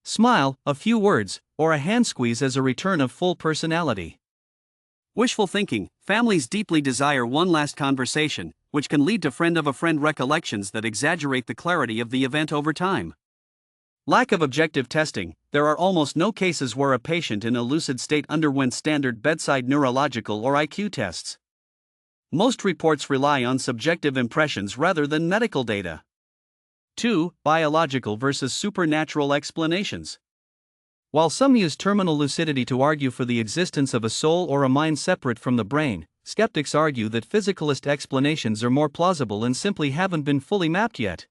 Smile, a few words, or a hand squeeze as a return of full personality. Wishful thinking. Families deeply desire one last conversation, which can lead to friend of a friend recollections that exaggerate the clarity of the event over time. Lack of objective testing. There are almost no cases where a patient in a lucid state underwent standard bedside neurological or IQ tests. Most reports rely on subjective impressions rather than medical data. 2. Biological versus supernatural explanations. While some use terminal lucidity to argue for the existence of a soul or a mind separate from the brain, skeptics argue that physicalist explanations are more plausible and simply haven't been fully mapped yet.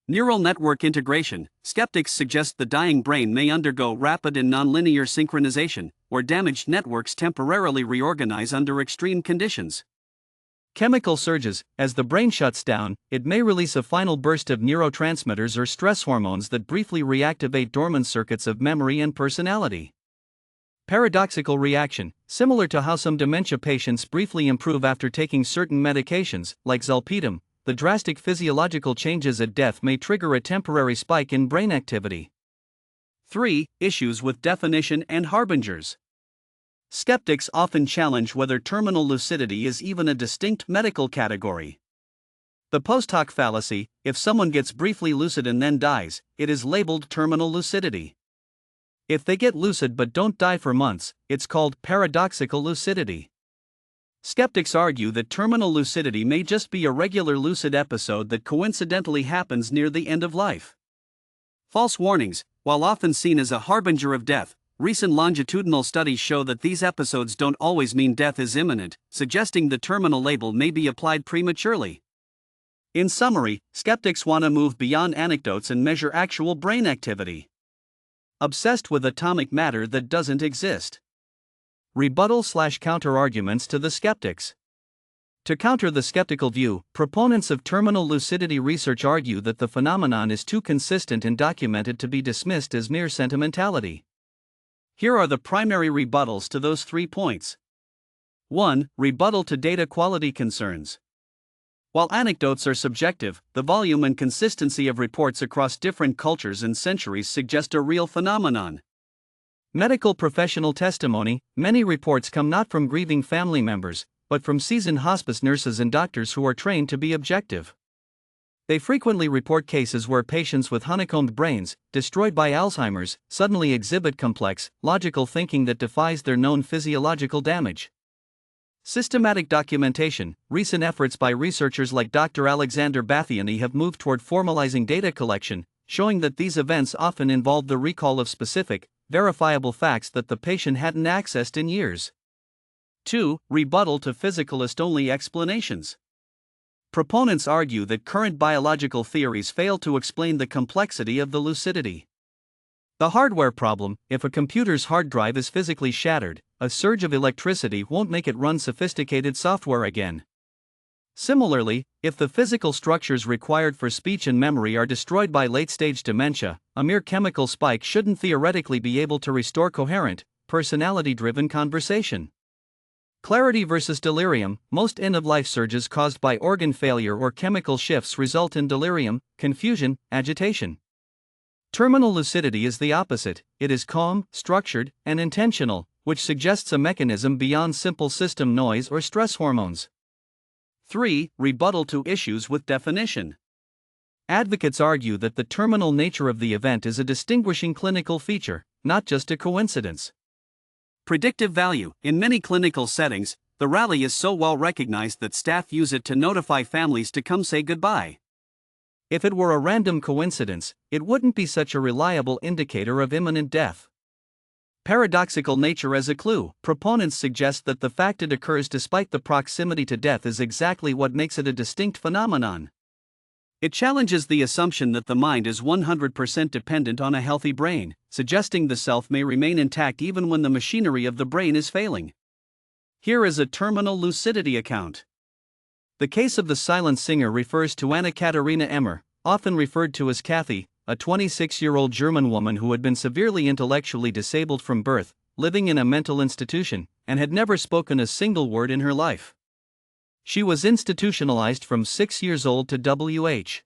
Neural network integration. Skeptics suggest the dying brain may undergo rapid and nonlinear synchronization, where damaged networks temporarily reorganize under extreme conditions. Chemical surges. As the brain shuts down, it may release a final burst of neurotransmitters or stress hormones that briefly reactivate dormant circuits of memory and personality. Paradoxical reaction. Similar to how some dementia patients briefly improve after taking certain medications, like zolpidem, the drastic physiological changes at death may trigger a temporary spike in brain activity. 3. Issues with definition and harbingers. Skeptics often challenge whether terminal lucidity is even a distinct medical category. The post hoc fallacy: if someone gets briefly lucid and then dies, it is labeled terminal lucidity. If they get lucid but don't die for months, it's called paradoxical lucidity. Skeptics argue that terminal lucidity may just be a regular lucid episode that coincidentally happens near the end of life. False warnings. While often seen as a harbinger of death, recent longitudinal studies show that these episodes don't always mean death is imminent, suggesting the terminal label may be applied prematurely. In summary, skeptics want to move beyond anecdotes and measure actual brain activity. Obsessed with atomic matter that doesn't exist. Rebuttal/counter arguments to the skeptics. To counter the skeptical view, proponents of terminal lucidity research argue that the phenomenon is too consistent and documented to be dismissed as mere sentimentality. Here are the primary rebuttals to those 3 points. 1. Rebuttal to data quality concerns. While anecdotes are subjective, the volume and consistency of reports across different cultures and centuries suggest a real phenomenon. Medical professional testimony. Many reports come not from grieving family members, but from seasoned hospice nurses and doctors who are trained to be objective. They frequently report cases where patients with honeycombed brains, destroyed by Alzheimer's, suddenly exhibit complex, logical thinking that defies their known physiological damage. Systematic documentation. Recent efforts by researchers like Dr. Alexander Bathiany have moved toward formalizing data collection, showing that these events often involve the recall of specific, verifiable facts that the patient hadn't accessed in years. 2. Rebuttal to physicalist-only explanations. Proponents argue that current biological theories fail to explain the complexity of the lucidity. The hardware problem: if a computer's hard drive is physically shattered, a surge of electricity won't make it run sophisticated software again. Similarly, if the physical structures required for speech and memory are destroyed by late-stage dementia, a mere chemical spike shouldn't theoretically be able to restore coherent, personality-driven conversation. Clarity versus delirium. Most end-of-life surges caused by organ failure or chemical shifts result in delirium, confusion, agitation. Terminal lucidity is the opposite. It is calm, structured, and intentional, which suggests a mechanism beyond simple system noise or stress hormones. 3. Rebuttal to issues with definition. Advocates argue that the terminal nature of the event is a distinguishing clinical feature, not just a coincidence. Predictive value. In many clinical settings, the rally is so well recognized that staff use it to notify families to come say goodbye. If it were a random coincidence, it wouldn't be such a reliable indicator of imminent death. Paradoxical nature as a clue. Proponents suggest that the fact it occurs despite the proximity to death is exactly what makes it a distinct phenomenon. It challenges the assumption that the mind is 100% dependent on a healthy brain, suggesting the self may remain intact even when the machinery of the brain is failing. Here is a terminal lucidity account. The case of the silent singer refers to Anna Katharina Emmer, often referred to as Kathy, a 26-year-old German woman who had been severely intellectually disabled from birth, living in a mental institution, and had never spoken a single word in her life. She was institutionalized from 6 years old to WH.